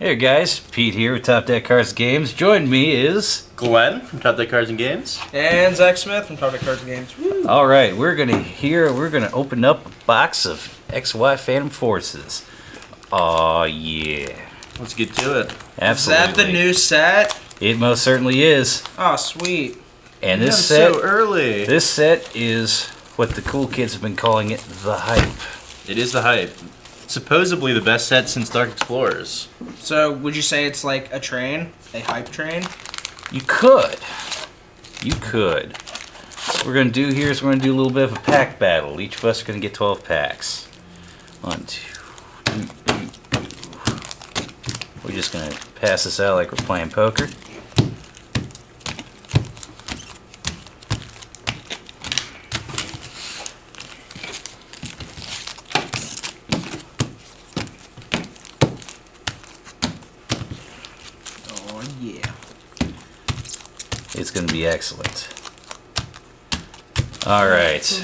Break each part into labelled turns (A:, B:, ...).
A: Hey guys, Pete here with Top Deck Cards and Games. Joining me is
B: Glen from Top Deck Cards and Games.
C: And Zach Smith from Top Deck Cards and Games. Woo.
A: All right, we're gonna open up a box of XY Phantom Forces. Oh yeah.
B: Let's get to it.
A: Absolutely.
C: Is that the new set?
A: It most certainly is.
C: Oh, sweet.
A: And this set
B: so early.
A: This set is what the cool kids have been calling it, the hype.
B: It is the hype. Supposedly the best set since Dark Explorers.
C: So, would you say it's like a train? A hype train?
A: You could. What we're going to do here is we're going to do a little bit of a pack battle. Each of us are going to get 12 packs. 1, 2, 3, 4. We're just going to pass this out like we're playing poker.
C: Oh, yeah.
A: It's going to be excellent. Alright.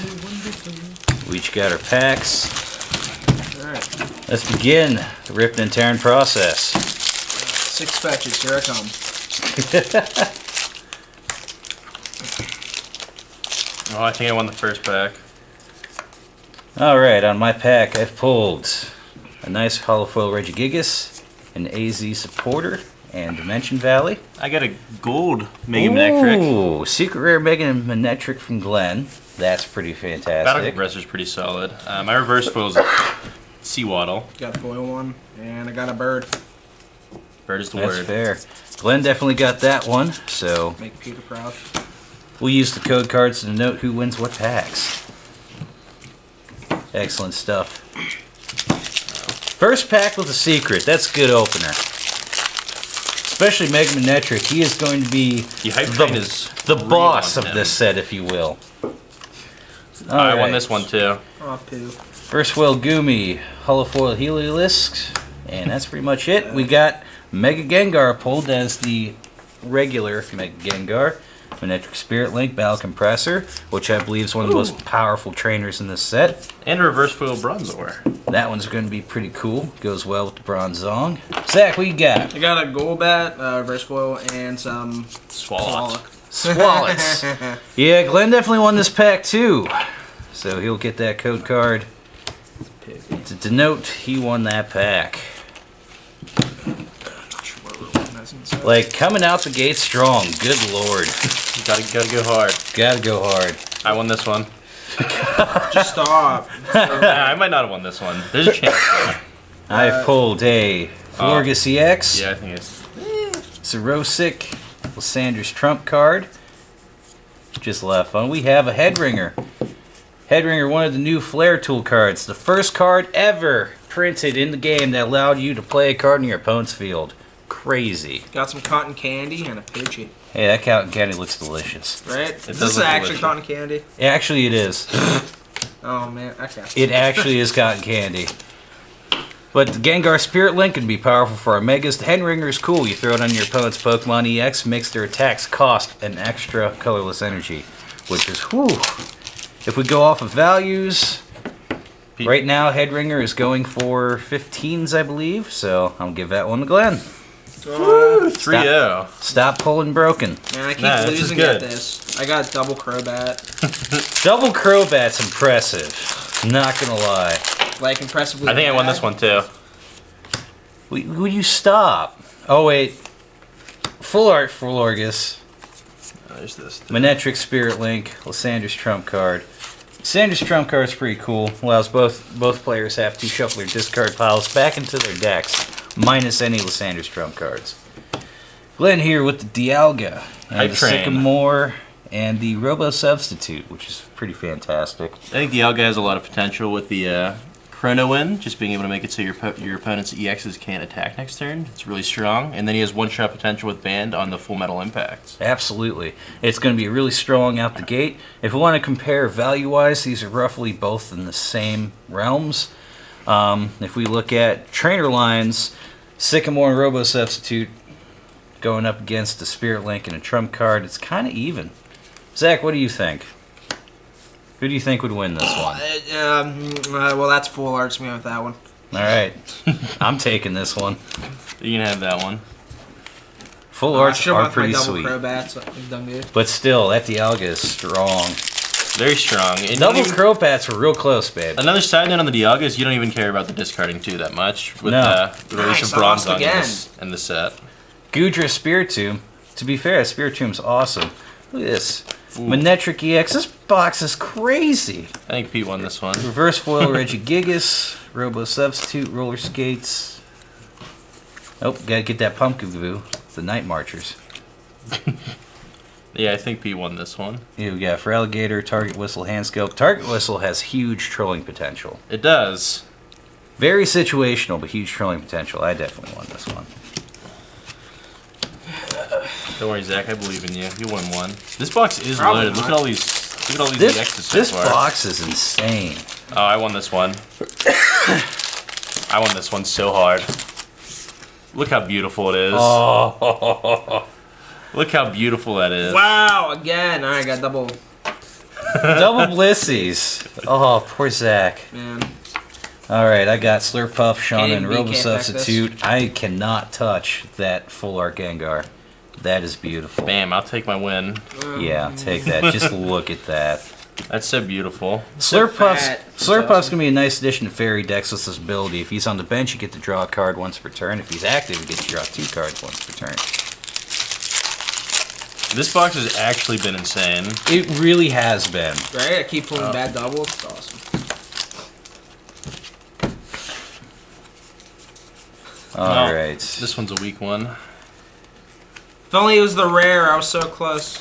A: We each got our packs.
C: Alright.
A: Let's begin the ripping and tearing process.
C: 6 fetches. Here I come.
B: Oh, I think I won the first pack.
A: Alright, on my pack I've pulled a nice holofoil Regigigas, an AZ Supporter, and Dimension Valley.
B: I got a gold Mega Manectric.
A: Ooh, secret rare Mega Manectric from Glen. That's pretty
B: Battle
A: fantastic.
B: Compressor's pretty solid. My reverse foil's Seawaddle.
C: Got a foil one, and I got a bird.
B: Bird is the
A: That's
B: word.
A: fair. Glen definitely got that one, so
C: Make Peter proud.
A: we'll use the code cards to denote who wins what packs. Excellent stuff. First pack with a secret. That's a good opener. Especially Mega Manectric. He is going to be
B: The hype train is
A: the
B: real
A: boss
B: on
A: of
B: him.
A: this set, if you will.
B: I won
A: Alright.
B: this one too.
C: Oh, poo.
A: First foil Goomy, holofoil Heliolisk, and that's pretty much it. We got Mega Gengar pulled as the regular Mega Gengar, Manectric Spirit Link, Battle Compressor, which I believe is one of the most powerful trainers in this set.
B: And a reverse foil Bronzor.
A: That one's going to be pretty cool. Goes well with the Bronzong. Zach, what you got?
C: I got a Golbat, reverse foil, and some
B: Swallow.
A: Swallets. Yeah, Glenn definitely won this pack too. So he'll get that code card to denote he won that pack. Like, coming out the gate strong. Good lord.
B: Gotta go hard.
A: Gotta go hard.
B: I won this one.
C: Just stop.
B: I might not have won this one. There's a chance though.
A: I've pulled a Florgus EX,
B: Yeah, I think it's...
A: Xerosic, Lysander's Trump card. Just a lot of fun. We have a Headringer. Headringer, one of the new Flare Tool cards. The first card ever printed in the game that allowed you to play a card in your opponent's field. Crazy.
C: Got some cotton candy and a Poochie.
A: Hey, that cotton candy looks delicious.
C: Right?
B: does
C: Is this
B: look
C: actually
B: delicious.
C: cotton candy?
A: Actually, it is.
C: Oh, man. Okay.
A: It actually is cotton candy. But the Gengar Spirit Link can be powerful for our Megas. The Headringer is cool. You throw it on your opponent's Pokemon EX, makes their attacks cost an extra colorless energy. Which is, whew. If we go off of values, right now Headringer is going for 15s, I believe. So I'll give that one to Glenn.
B: Woo! 3-0.
A: Stop pulling broken.
C: Man, I keep
B: Nah, this is
C: losing
B: good.
C: at this. I got double Crobat.
A: Double Crobat's impressive. Not gonna lie.
C: Like, impressively
B: I think I won
C: bad.
B: this one too.
A: Would you stop? Oh wait. Full art for Florgus.
B: There's this.
A: Manectric Spirit Link, Lysander's Trump card. Lysander's Trump card is pretty cool. Allows both players have to shuffle their discard piles back into their decks, minus any Lysander's Trump cards. Glenn here with the Dialga, and
B: Hype
A: the
B: train.
A: Sycamore, and the Robo Substitute, which is pretty fantastic.
B: I think the Alga has a lot of potential with the Chrono Wind, just being able to make it so your opponent's EXs can't attack next turn. It's really strong. And then he has one-shot potential with Band on the Full Metal Impacts.
A: Absolutely. It's going to be really strong out the gate. If we want to compare value-wise, these are roughly both in the same realms. If we look at trainer lines, Sycamore and Robo Substitute going up against the Spirit Link and a Trump card, it's kind of even. Zach, what do you think? Who do you think would win this one?
C: Well, that's full arts me with that one.
A: All right. I'm taking this one.
B: You can have that one.
A: Full arts
C: should
A: are
C: have my
A: pretty
C: double
A: sweet.
C: Crobats. I've done good.
A: But still, that Dialga is strong.
B: Very strong. And
A: Double
B: you don't even-
A: Crobats were real close, babe.
B: Another side note on the Dialga is you don't even care about the discarding too that much with
A: No.
B: the release
C: Nice,
B: of
C: I lost
B: Bronzong
C: again.
B: in the set.
A: Goodra Spiritomb. To be fair, Spiritomb's awesome. Look at this. Manectric EX. This box is crazy.
B: I think Pete won this one.
A: Reverse Foil Regigigas. Robo Substitute. Roller Skates. Oh, gotta get that Pumpkaboo. The Night Marchers.
B: Yeah, I think Pete won this one.
A: Here we got for Alligator, Target Whistle, Hand Scope. Target Whistle has huge trolling potential.
B: It does.
A: Very situational, but huge trolling potential. I definitely won this one.
B: Don't worry, Zach. I believe in you. You won one. This box is
C: Probably
B: loaded. Look
C: not.
B: at all these. Look at all these
A: This,
B: EXs so
A: this
B: far.
A: box is insane.
B: Oh, I won this one. I won this one so hard. Look how beautiful it is.
A: Oh,
B: Look how beautiful that is.
C: Wow, again. Alright, got double.
A: double Blissies. Oh, poor Zach.
C: Man.
A: All right, I got Slurpuff, Shauna, and
C: KDB
A: Robo
C: can't affect
A: Substitute. I cannot touch that Full Art Gengar. That is beautiful.
B: Bam! I'll take my win.
A: Yeah, take that. Just look at that.
B: That's so beautiful.
A: Slurpuff's
C: fat. It's
A: Slurpuff's
C: awesome.
A: gonna be a nice addition to Fairy decks with this ability. If he's on the bench, you get to draw a card once per turn. If he's active, you get to draw 2 cards once per turn.
B: This box has actually been insane.
A: It really has been.
C: Right? I keep pulling bad doubles. It's awesome.
A: All
B: No,
A: right.
B: This one's a weak one.
C: If only it was the rare, I was so close.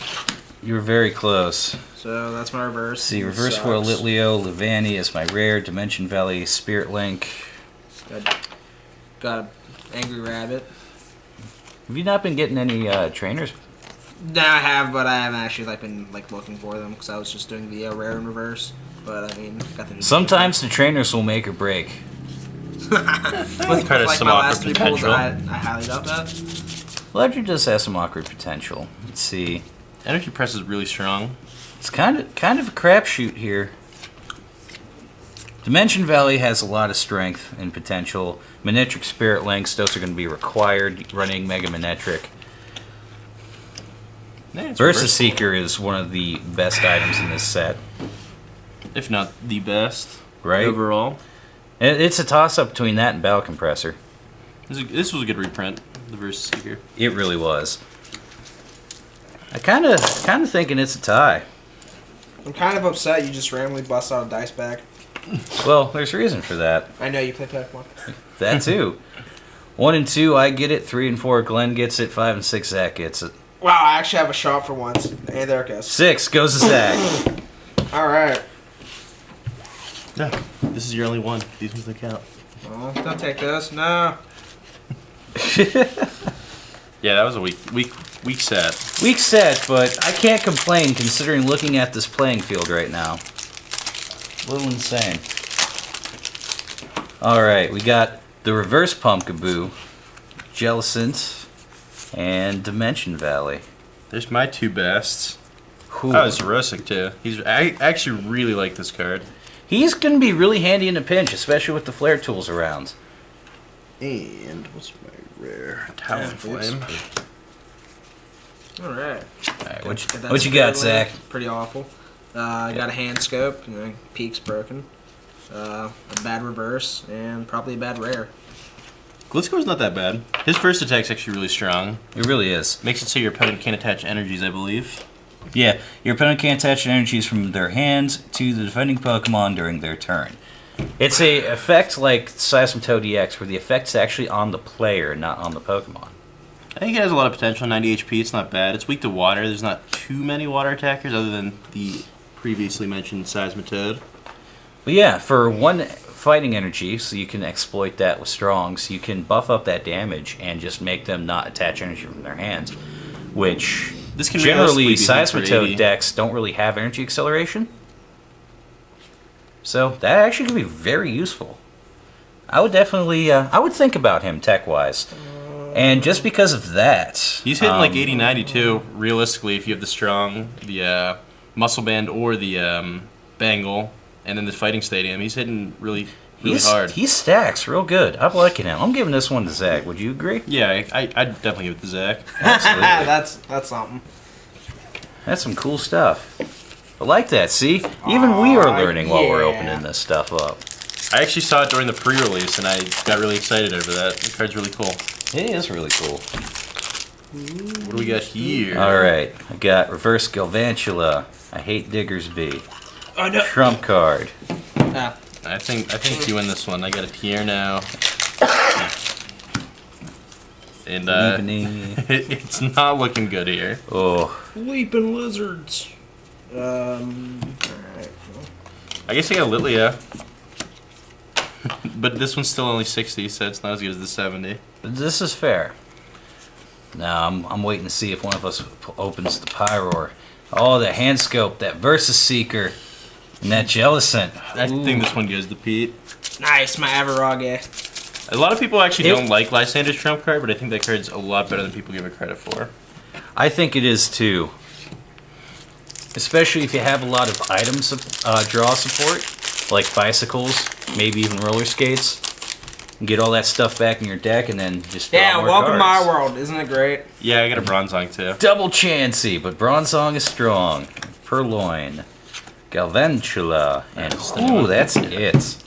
A: You were very close.
C: So that's my reverse.
A: Let's see,
C: It
A: Reverse
C: sucks.
A: Foil Litleo, Levani is my rare, Dimension Valley, Spirit Link.
C: Got an angry rabbit.
A: Have you not been getting any trainers?
C: No, I have, but I haven't actually been looking for them because I was just doing the rare in reverse. But I mean, got the
A: Sometimes the trainers will make or break.
C: with
B: Kind of
C: my
B: some
C: last
B: awkward
C: 3 pulls,
B: potential.
C: I highly doubt that.
A: Ledger does have some awkward potential. Let's see.
B: Energy Press is really strong.
A: It's kind of a crapshoot here. Dimension Valley has a lot of strength and potential. Manectric Spirit Links, those are going to be required running Mega Manectric.
B: Yeah, it's
A: Versus
B: reversible.
A: Seeker is one of the best items in this set,
B: If not the best.
A: right?
B: Overall.
A: It's a toss-up between that and Battle Compressor.
B: This was a good reprint. The Versus Seeker.
A: It really was. I kind of thinking it's a tie.
C: I'm kind of upset you just randomly bust out a dice bag.
A: Well, there's reason for that.
C: I know you play Pokemon.
A: That too. 1 and 2, I get it. 3 and 4, Glen gets it. 5 and 6, Zach gets it.
C: Wow, I actually have a shot for once. Hey, there it goes.
A: 6 goes to Zach.
C: All right.
B: No, this is your only one. These ones don't count.
C: Oh, don't take this. No.
B: Yeah, that was a weak set.
A: Weak set, but I can't complain considering looking at this playing field right now. A little insane. Alright, we got the reverse Pumpkaboo, Jellicent, and Dimension Valley.
B: There's my 2 bests.
A: Ooh.
B: Oh, Zerosic too. I actually really like this card.
A: He's going to be really handy in a pinch, especially with the flare tools around.
B: And what's my rare? Talonflame.
C: All right.
A: Alright,
C: Get that
A: what you got,
C: Spirit Link.
A: Zach?
C: Pretty awful. I got a hand scope. Peak's broken. A bad reverse and probably a bad rare.
B: Glitzcore's not that bad. His first attack's actually really strong.
A: It really is.
B: Makes it so your opponent can't attach energies, I believe.
A: Yeah, your opponent can't attach energies from their hands to the defending Pokemon during their turn. It's a effect like Seismitoad EX, where the effect's actually on the player, not on the Pokemon.
B: I think it has a lot of potential. 90 HP, it's not bad. It's weak to water. There's not too many water attackers other than the previously mentioned Seismitoad.
A: But yeah, for 1 fighting energy, so you can exploit that with Strongs, you can buff up that damage and just make them not attach energy from their hands, which
B: This can
A: generally
B: realistically be hit for
A: Seismitoad
B: 80.
A: decks don't really have energy acceleration. So that actually could be very useful. I would definitely, I would think about him tech-wise. And just because of that...
B: He's hitting like 80, 90 too, realistically, if you have the strong, the muscle band, or the bangle, and then the fighting stadium. He's hitting really really hard.
A: He stacks real good. I'm liking him. I'm giving this one to Zach. Would you agree?
B: Yeah, I'd definitely give it to Zach.
A: Absolutely.
C: that's something.
A: That's some cool stuff. I like that. See, even we are learning while we're
C: yeah.
A: opening this stuff up.
B: I actually saw it during the pre-release, and I got really excited over that. The card's really cool.
A: It is really cool.
B: What do we got here?
A: All right, I got Reverse Galvantula. I hate Diggersby.
C: Oh no.
A: Trump card.
C: Ah.
B: I think you win this one. I got a Tierno. And
A: Evening.
B: it's not looking good here.
A: Oh,
C: Leaping lizards. Alright.
B: I guess I got Lilia. But this one's still only 60, so it's not as good as the 70.
A: this is fair. Now I'm waiting to see if one of us opens the Pyroar. Oh, that Hand Scope, that Versus Seeker, and that Jellicent.
B: I think this one goes to Pete.
C: Nice, my Avarage.
B: A lot of people actually don't like Lysander's Trump card, but I think that card's a lot better than people give it credit for.
A: I think it is too. Especially if you have a lot of items draw support, like bicycles, maybe even roller skates. And get all that stuff back in your deck and then just draw more
C: welcome to my
A: cards.
C: world. Isn't it great?
B: Yeah, I got a Bronzong too.
A: Double Chansey, but Bronzong is strong. Purloin, Galvantula, and ooh, that's it.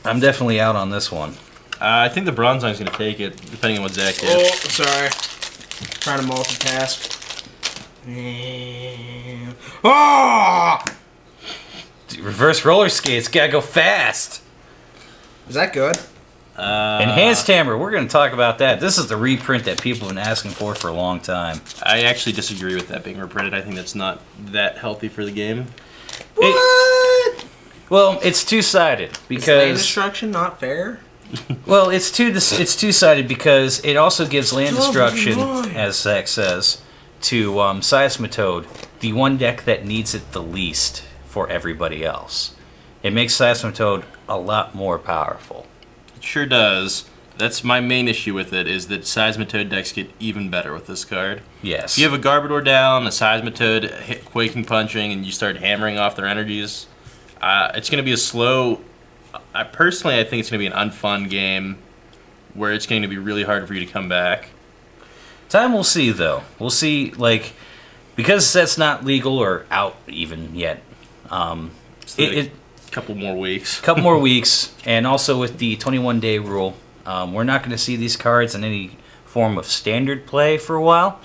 A: I'm definitely out on this one.
B: I think the Bronzong's going to take it, depending on what Zach
C: Oh,
B: gets.
C: sorry. Trying to multitask. Oh!
A: Reverse roller skates, gotta go fast.
C: Is that good?
A: Enhanced Hammer, we're going to talk about that. This is the reprint that people have been asking for a long time.
B: I actually disagree with that being reprinted. I think that's not that healthy for the game.
C: What?
A: Well, it's two-sided
C: Is lane
A: because
C: destruction not fair?
A: well, it's two-sided because it also gives land
C: Double
A: destruction,
C: line.
A: as Zach says, to Seismitoad, the one deck that needs it the least for everybody else. It makes Seismitoad a lot more powerful.
B: It sure does. That's my main issue with it, is that Seismitoad decks get even better with this card.
A: Yes.
B: If you have a Garbodor down, a Seismitoad hit Quaking Punching, and you start hammering off their energies, it's going to be a slow... I think it's going to be an unfun game where it's going to be really hard for you to come back.
A: Time will see, though. We'll see, like, because that's not legal or out even yet.
B: So a couple more weeks.
A: Couple more weeks, and also with the 21-day rule, we're not going to see these cards in any form of standard play for a while.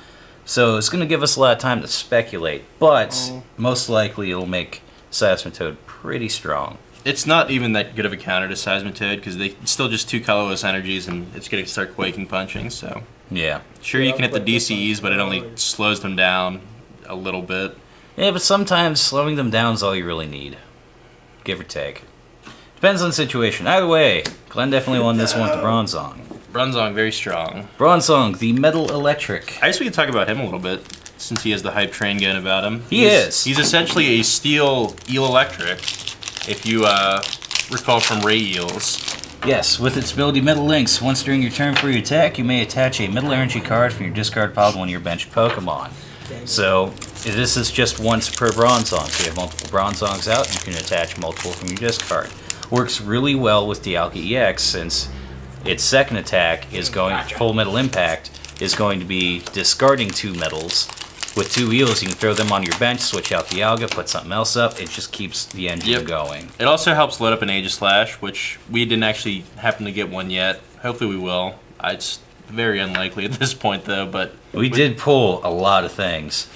A: So it's going to give us a lot of time to speculate, but most likely it'll make Seismitoad pretty strong.
B: It's not even that good of a counter to Seismitoad because it's still just 2 colorless energies and it's going to start Quaking Punching. So
A: Yeah.
B: sure, you can hit the DCEs, but it only slows them down a little bit.
A: Yeah, but sometimes slowing them down is all you really need. Give or take. Depends on the situation. Either way, Glenn definitely won this one to Bronzong.
B: Bronzong, very strong.
A: Bronzong, the Metal Electric.
B: I guess we could talk about him a little bit since he has the hype train going about him.
A: He's
B: He's essentially a steel eel electric, if you recall from Ray Eels.
A: Yes, with its ability Metal Links, once during your turn for your attack, you may attach a Metal Energy card from your discard pile to one of your bench Pokemon. So, this is just once per Bronzong. So you have multiple Bronzongs out, you can attach multiple from your discard. Works really well with Dialga EX since its second attack is going, Full Metal Impact, is going to be discarding 2 metals. With 2 eels, you can throw them on your bench, switch out Dialga, put something else up. It just keeps the engine going.
B: It also helps load up an Aegislash, which we didn't actually happen to get one yet. Hopefully we will. It's very unlikely at this point, though, but...
A: We did pull a lot of things.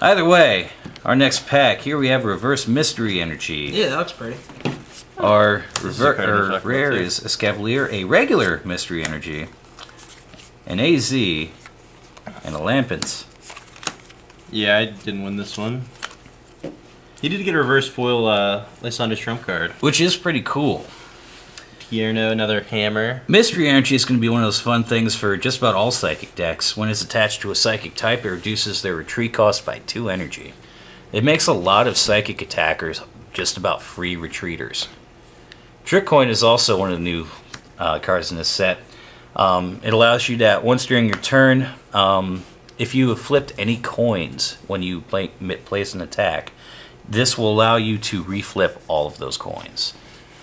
A: Either way, our next pack, here we have Reverse Mystery Energy.
C: Yeah, that looks pretty.
A: Our
B: is a card to talk
A: rare
B: about, too.
A: is Escavalier, a regular Mystery Energy, an AZ, and a Lampent.
B: Yeah, I didn't win this one. He did get a reverse foil Lysander's Trump card.
A: Which is pretty cool.
B: Tierno, another hammer.
A: Mystery Energy is going to be one of those fun things for just about all Psychic decks. When it's attached to a Psychic type, it reduces their retreat cost by 2 energy. It makes a lot of Psychic attackers just about free retreaters. Trick Coin is also one of the new cards in this set. It allows you that once during your turn, if you have flipped any coins when you place an attack, this will allow you to reflip all of those coins.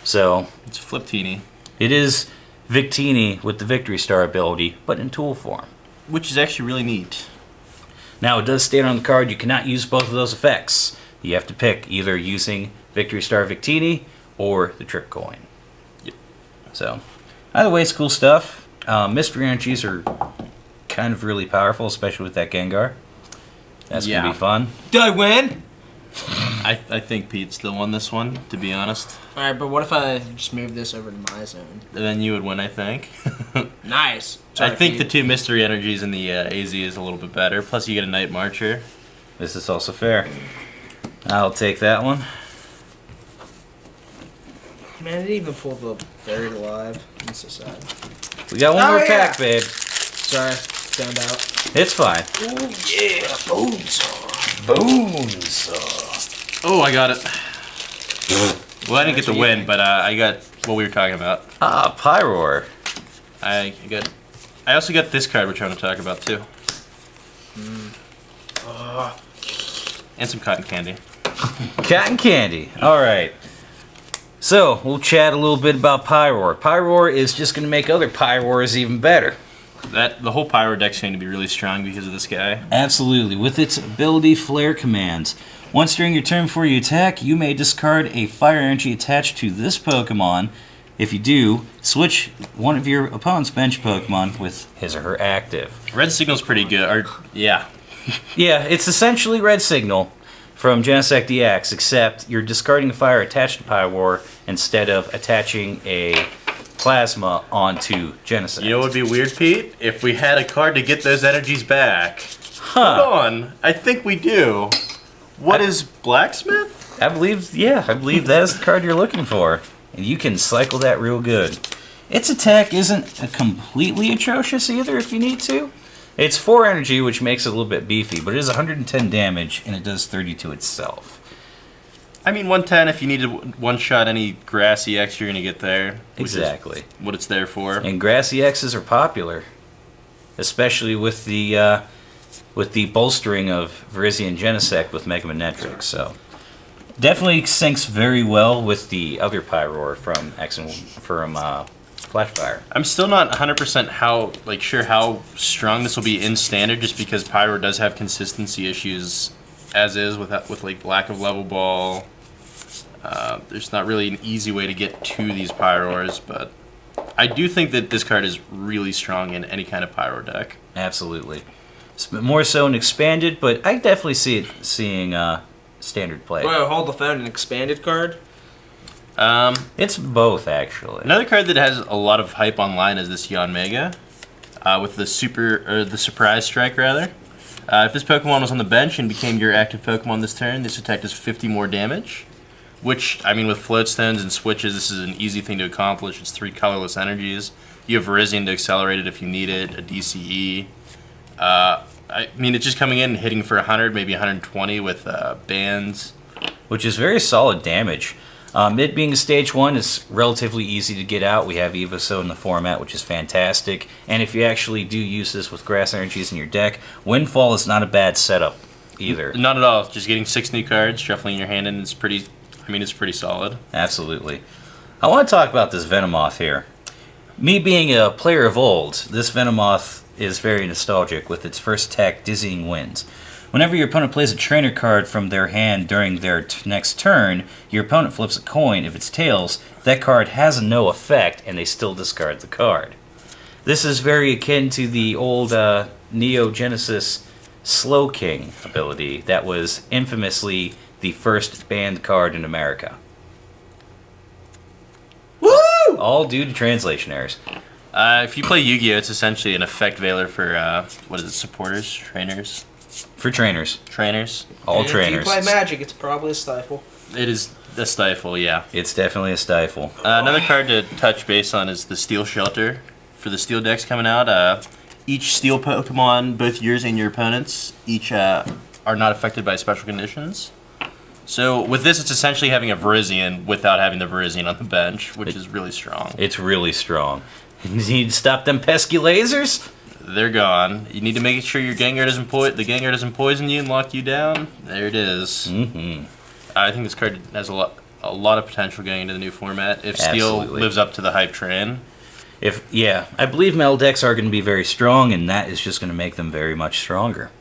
A: So
B: It's Fliptini,
A: it is Victini with the Victory Star ability, but in tool form.
B: which is actually really neat.
A: Now, it does state on the card you cannot use both of those effects. You have to pick either using Victory Star Victini or the Trick Coin.
B: Yep.
A: So, either way, it's cool stuff. Mystery Energies are kind of really powerful, especially with that Gengar. That's going to
B: Yeah.
A: be fun.
C: Did I win?
B: I think Pete still won this one, to be honest.
C: Alright, but what if I just move this over to my zone?
B: And then you would win, I think.
C: Nice.
B: I
C: Sorry,
B: think the
C: Pete.
B: two mystery energies in the AZ is a little bit better. Plus, you get a Night Marcher.
A: This is also fair. I'll take that one.
C: Man, I didn't even pull the Buried Alive. I'm so sad.
A: We got one
C: Oh,
A: more
C: yeah.
A: pack, babe.
C: Sorry, found out.
A: It's fine.
C: Oh yeah, Bonesaw.
A: Bones.
B: Oh, I got it. Well, I didn't get the win, but I got what we were talking about.
A: Ah, Pyroar.
B: I also got this card, which I want to talk about too, and some cotton candy.
A: Cotton candy. All right. So, we'll chat a little bit about Pyroar. Pyroar is just going to make other Pyroars even better.
B: The whole Pyro deck's going to be really strong because of this guy.
A: Absolutely. With its ability Flare Commands. Once during your turn before you attack, you may discard a fire energy attached to this Pokemon. If you do, switch one of your opponent's bench Pokemon with his or her active.
B: Red Signal's pretty good. Yeah.
A: Yeah, it's essentially Red Signal from Genesect DX, except you're discarding a fire attached to Pyroar instead of attaching a plasma onto Genesect.
B: You know what would be weird, Pete? If we had a card to get those energies back.
A: Huh.
B: Hold on. I think we do. What is Blacksmith?
A: I believe that is the card you're looking for. And you can cycle that real good. Its attack isn't completely atrocious either if you need to. It's 4 energy, which makes it a little bit beefy, but it is 110 damage, and it does 30 to itself.
B: I mean, 110 if you need to one-shot any Grassy X you're going to get there. Which
A: Exactly.
B: is what it's there for.
A: And Grassy X's are popular, especially with the bolstering of Virizion Genesect with Mega Manetrix. So definitely syncs very well with the other Pyroar from Flashfire.
B: I'm still not 100% sure how strong this will be in Standard, just because Pyro does have consistency issues, as is with like lack of level ball. There's not really an easy way to get to these Pyroars, but I do think that this card is really strong in any kind of Pyro deck.
A: Absolutely. It's more so in expanded, but I definitely see it seeing standard play.
C: Whoa, hold the phone. An expanded card?
A: It's both, actually.
B: Another card that has a lot of hype online is this Yanmega, with the Surprise Strike rather. If this Pokemon was on the bench and became your active Pokemon this turn, this attack does 50 more damage. Which, I mean, with Floatstones and switches, this is an easy thing to accomplish. It's 3 colorless energies. You have Virizion to accelerate it if you need it, a DCE. I mean, it's just coming in and hitting for 100, maybe 120 with bands.
A: Which is very solid damage. It being a stage 1 is relatively easy to get out. We have Evoso in the format, which is fantastic. And if you actually do use this with grass energies in your deck, Windfall is not a bad setup either.
B: Not at all. Just getting 6 new cards, shuffling your hand in, it's pretty solid.
A: Absolutely. I want to talk about this Venomoth here. Me being a player of old, this Venomoth is very nostalgic with its first attack, Dizzying Winds. Whenever your opponent plays a trainer card from their hand during their next turn, your opponent flips a coin. If it's tails, that card has no effect and they still discard the card. This is very akin to the old Neo Genesis Slow King ability that was infamously the first banned card in America.
C: Woo!
A: All due to translation errors.
B: If you play Yu-Gi-Oh, it's essentially an effect veiler for, supporters? Trainers?
A: For trainers.
B: Trainers.
A: All
C: And
A: trainers.
C: If you play Magic, it's probably a Stifle.
B: It is the Stifle, yeah.
A: It's definitely a stifle.
B: Another card to touch base on is the Steel Shelter. For the Steel decks coming out, each Steel Pokemon, both yours and your opponents, each are not affected by special conditions. So with this, it's essentially having a Virizion without having the Virizion on the bench, which is really strong.
A: It's really strong. You need to stop them pesky lasers?
B: They're gone. You need to make sure your Gengar doesn't poison you and lock you down. There it is.
A: Mm-hmm.
B: I think this card has a a lot of potential getting into the new format if Steel
A: Absolutely.
B: lives up to the hype train.
A: I believe metal decks are going to be very strong, and that is just going to make them very much stronger.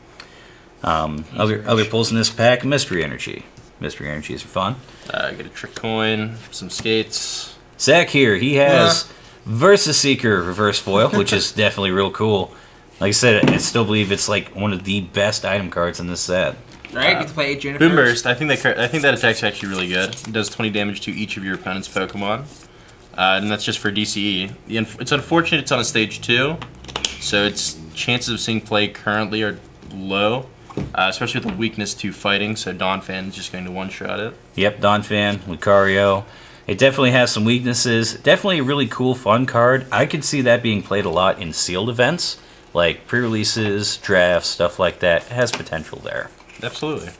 A: Other pulls in this pack: Mystery Energy. Mystery Energies are fun.
B: Get a Trick Coin, some Skates.
A: Zach here, he has Versus Seeker reverse foil, which is definitely real cool. Like I said, I still believe it's like one of the best item cards in this set.
C: Right, get to play 8 Junipers.
B: Boom Burst. I think that attack's actually really good. It does 20 damage to each of your opponent's Pokemon, and that's just for DCE. It's unfortunate it's on a stage 2, so its chances of seeing play currently are low, especially with the weakness to fighting. So Donphan is just going to one-shot it.
A: Yep, Donphan, Lucario. It definitely has some weaknesses. Definitely a really cool, fun card. I could see that being played a lot in sealed events, like pre-releases, drafts, stuff like that. It has potential there.
B: Absolutely.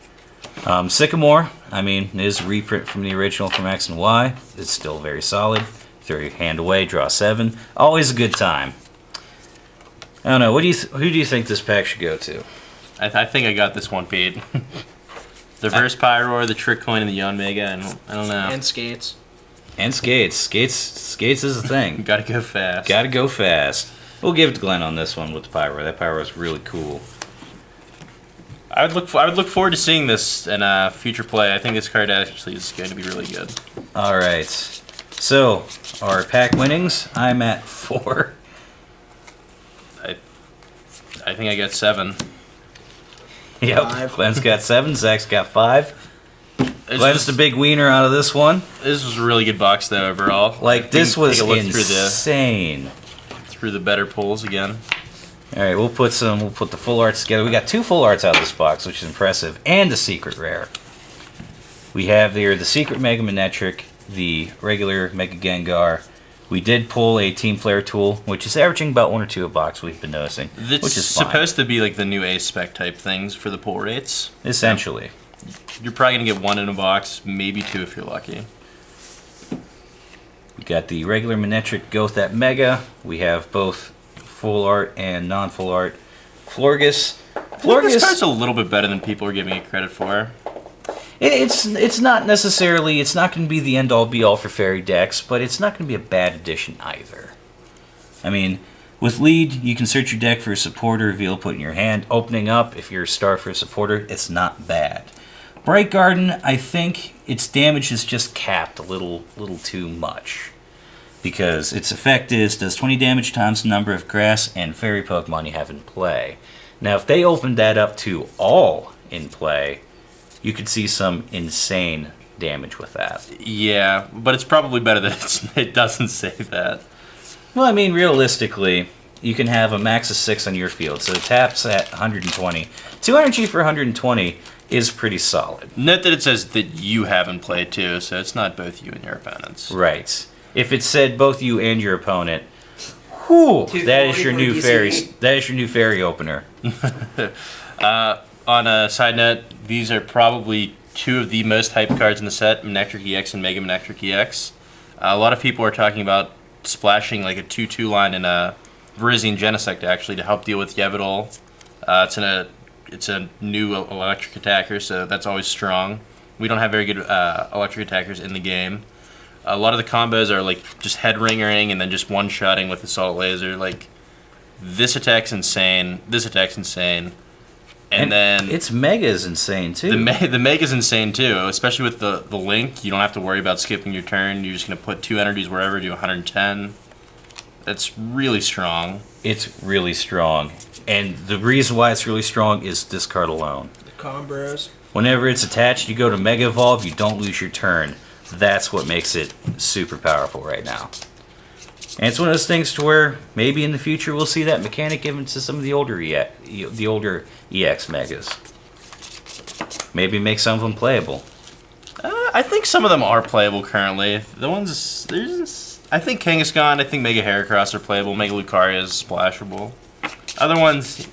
A: Sycamore, I mean, is a reprint from the original from X and Y. It's still very solid. Throw your hand away, draw 7. Always a good time. I don't know. Who do you think this pack should go to?
B: I think I got this one beat. The Verse Pyroar, the Trick Coin, and the Yon Mega, and I don't know.
C: And Skates.
A: And Skates. Skates is a thing.
B: Gotta go fast.
A: Gotta go fast. We'll give it to Glen on this one with the Pyro. That Pyro is really cool.
B: I would look forward to seeing this in future play. I think this card actually is going to be really good.
A: All right. So, our pack winnings, I'm at 4.
B: I think I got 7.
A: Yep.
C: 5.
A: Glen's got 7. Zach's got 5.
B: It's
A: Glen's the big wiener out of this one.
B: This was a really good box though overall.
A: Like, this was
B: Take a look
A: insane.
B: through the better pulls again.
A: All right, we'll put the full arts together. We got 2 full arts out of this box, which is impressive, and a secret rare. We have here the secret Mega Manectric, the regular Mega Gengar. We did pull a Team Flare tool, which is averaging about 1 or 2 a box. We've been noticing,
B: It's
A: which is fine.
B: supposed to be like the new Ace Spec type things for the pull rates.
A: Essentially.
B: You're probably gonna get 1 in a box, maybe 2 if you're lucky.
A: We got the regular Manectric Gothap Mega. We have both full art and non-full art Florges.
B: I think this card's a little bit better than people are giving it credit for.
A: It's not necessarily, it's not going to be the end-all be-all for fairy decks, but it's not going to be a bad addition either. I mean, with lead, you can search your deck for a supporter, reveal, put in your hand. Opening up, if you're a star for a supporter, it's not bad. Bright Garden, I think its damage is just capped a little too much. Because its effect does 20 damage times the number of grass and fairy Pokemon you have in play. Now, if they opened that up to all in play, you could see some insane damage with that.
B: Yeah, but it's probably better that it doesn't say that.
A: Well, I mean, realistically, you can have a max of 6 on your field, so it taps at 120. 2 energy for 120 is pretty solid.
B: Note that it says that you have in play too, so it's not both you and your opponents.
A: Right. If it said both you and your opponent, whew, that is your new fairy. That is your new fairy opener.
B: On a side note, these are probably 2 of the most hyped cards in the set, Manectric EX and Mega Manectric EX. A lot of people are talking about splashing like a 2/2 line in a Virizion Genesect actually to help deal with Yveltal. It's a new electric attacker, so that's always strong. We don't have very good electric attackers in the game. A lot of the combos are like just head ringering and then just one-shotting with Assault Laser. Like, this attack's insane. This attack's insane. And then
A: its Mega is insane too.
B: the Mega's insane too, especially with the Link. You don't have to worry about skipping your turn. You're just going to put 2 energies wherever, do 110. That's really strong.
A: It's really strong. And the reason why it's really strong is this card alone.
C: The combos.
A: Whenever it's attached, you go to Mega Evolve, you don't lose your turn. That's what makes it super powerful right now. And it's one of those things to where maybe in the future we'll see that mechanic given to some of the older EX Megas. Maybe make some of them playable.
B: I think some of them are playable currently. The ones I think Kangaskhan, I think Mega Heracross are playable. Mega Lucaria is splashable. Other ones,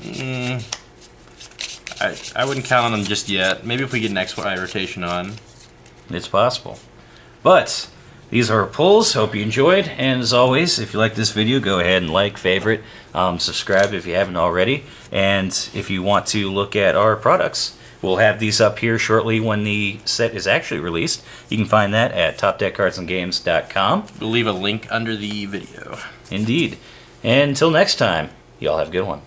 B: I wouldn't count on them just yet. Maybe if we get an XY rotation on.
A: It's possible. But these are our pulls. Hope you enjoyed. And as always, if you like this video, go ahead and like, favorite, subscribe if you haven't already. And if you want to look at our products, We'll have these up here shortly when the set is actually released. You can find that at topdeckcardsandgames.com.
B: We'll leave a link under the video.
A: Indeed. And until next time, y'all have a good one.